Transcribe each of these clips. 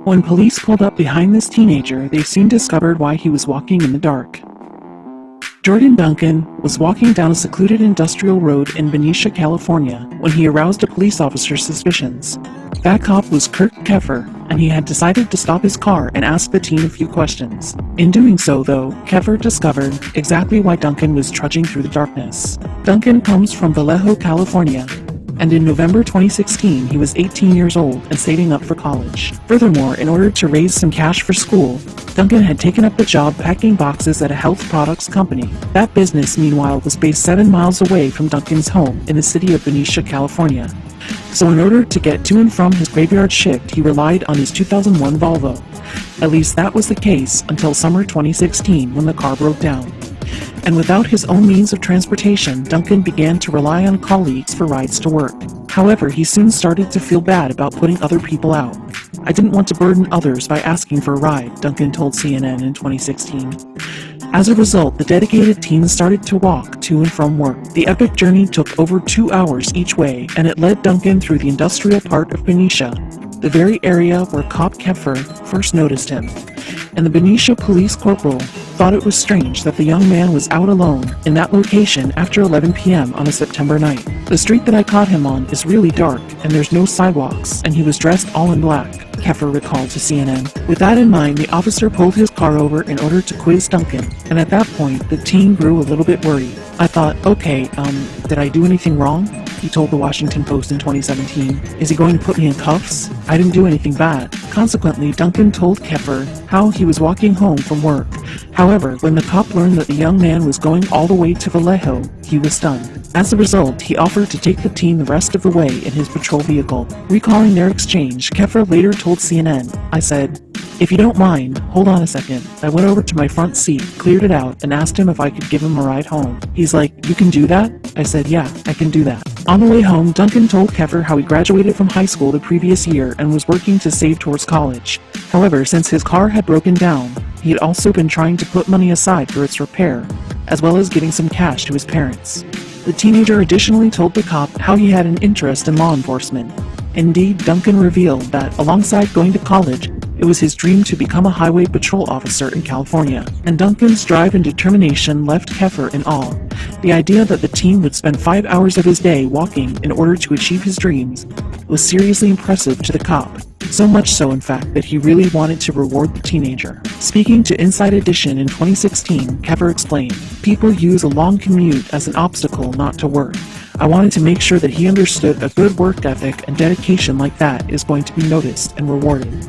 When police pulled up behind this teenager, they soon discovered why he was walking in the dark. Jordan Duncan was walking down a secluded industrial road in Benicia, California, when he aroused a police officer's suspicions. That cop was Kurt Keffer, and he had decided to stop his car and ask the teen a few questions. In doing so, though, Keffer discovered exactly why Duncan was trudging through the darkness. Duncan comes from Vallejo, California, and in November 2016 he was 18 years old and saving up for college. Furthermore, in order to raise some cash for school, Duncan had taken up a job packing boxes at a health products company. That business, meanwhile, was based 7 miles away from Duncan's home in the city of Benicia, California. So in order to get to and from his graveyard shift, he relied on his 2001 Volvo. At least that was the case until summer 2016 when the car broke down. And without his own means of transportation, Duncan began to rely on colleagues for rides to work. However, he soon started to feel bad about putting other people out. "I didn't want to burden others by asking for a ride," Duncan told CNN in 2016. As a result, the dedicated teen started to walk to and from work. The epic journey took over 2 hours each way, and it led Duncan through the industrial part of Benicia, the very area where Cop Keffer first noticed him. And the Benicia police corporal thought it was strange that the young man was out alone in that location after 11 p.m. on a September night. "The street that I caught him on is really dark, and there's no sidewalks, and he was dressed all in black," Keffer recalled to CNN. With that in mind, the officer pulled his car over in order to quiz Duncan, and at that point, the teen grew a little bit worried. "I thought, okay, did I do anything wrong?" he told the Washington Post in 2017. "Is he going to put me in cuffs? I didn't do anything bad." Consequently, Duncan told Keffer how he was walking home from work. However, when the cop learned that the young man was going all the way to Vallejo, he was stunned. As a result, he offered to take the teen the rest of the way in his patrol vehicle. Recalling their exchange, Keffer later told CNN, "I said, 'If you don't mind, hold on a second.' I went over to my front seat, cleared it out, and asked him if I could give him a ride home. He's like, 'You can do that?' I said, 'Yeah, I can do that.'" On the way home, Duncan told Keffer how he graduated from high school the previous year and was working to save towards college. However, since his car had broken down, he had also been trying to put money aside for its repair, as well as giving some cash to his parents. The teenager additionally told the cop how he had an interest in law enforcement. Indeed, Duncan revealed that, alongside going to college, it was his dream to become a highway patrol officer in California. And Duncan's drive and determination left Keffer in awe. The idea that the teen would spend 5 hours of his day walking in order to achieve his dreams was seriously impressive to the cop. So much so, in fact, that he really wanted to reward the teenager. Speaking to Inside Edition in 2016, Keffer explained, "People use a long commute as an obstacle not to work. I wanted to make sure that he understood a good work ethic and dedication like that is going to be noticed and rewarded."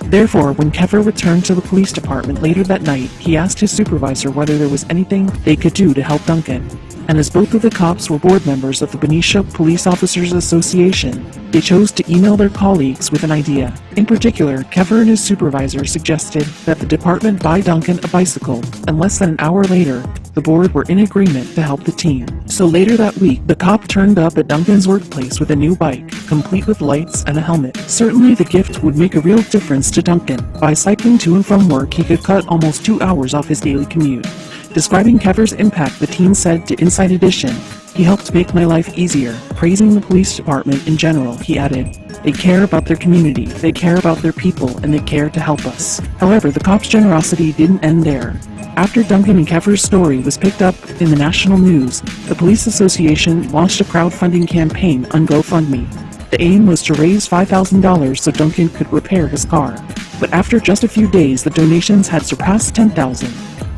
Therefore, when Keffer returned to the police department later that night, he asked his supervisor whether there was anything they could do to help Duncan. And as both of the cops were board members of the Benicia Police Officers Association, they chose to email their colleagues with an idea. In particular, Keffer and his supervisor suggested that the department buy Duncan a bicycle, and less than an hour later, the board were in agreement to help the teen. So later that week, the cop turned up at Duncan's workplace with a new bike, complete with lights and a helmet. Certainly the gift would make a real difference to Duncan. By cycling to and from work, he could cut almost 2 hours off his daily commute. Describing Keffer's impact, the teen said to Inside Edition, "He helped make my life easier." Praising the police department in general, he added, "They care about their community, they care about their people, and they care to help us." However, the cops' generosity didn't end there. After Duncan and Keffer's story was picked up in the national news, the Police Association launched a crowdfunding campaign on GoFundMe. The aim was to raise $5,000 so Duncan could repair his car. But after just a few days, the donations had surpassed 10,000.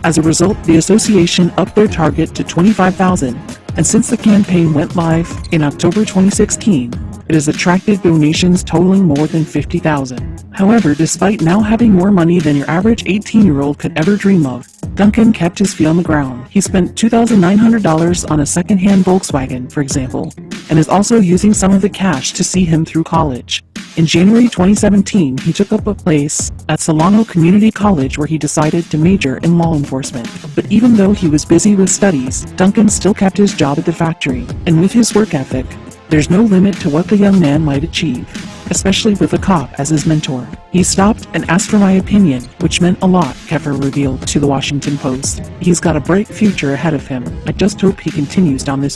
As a result, the association upped their target to 25,000, and since the campaign went live in October 2016, it has attracted donations totaling more than 50,000. However, despite now having more money than your average 18-year-old could ever dream of, Duncan kept his feet on the ground. He spent $2,900 on a second-hand Volkswagen, for example, and is also using some of the cash to see him through college. In January 2017, he took up a place at Solano Community College where he decided to major in law enforcement. But even though he was busy with studies, Duncan still kept his job at the factory. And with his work ethic, there's no limit to what the young man might achieve, especially with a cop as his mentor. He stopped and asked for my opinion, which meant a lot, Keffer revealed to the Washington Post. He's got a bright future ahead of him. I just hope he continues down this path.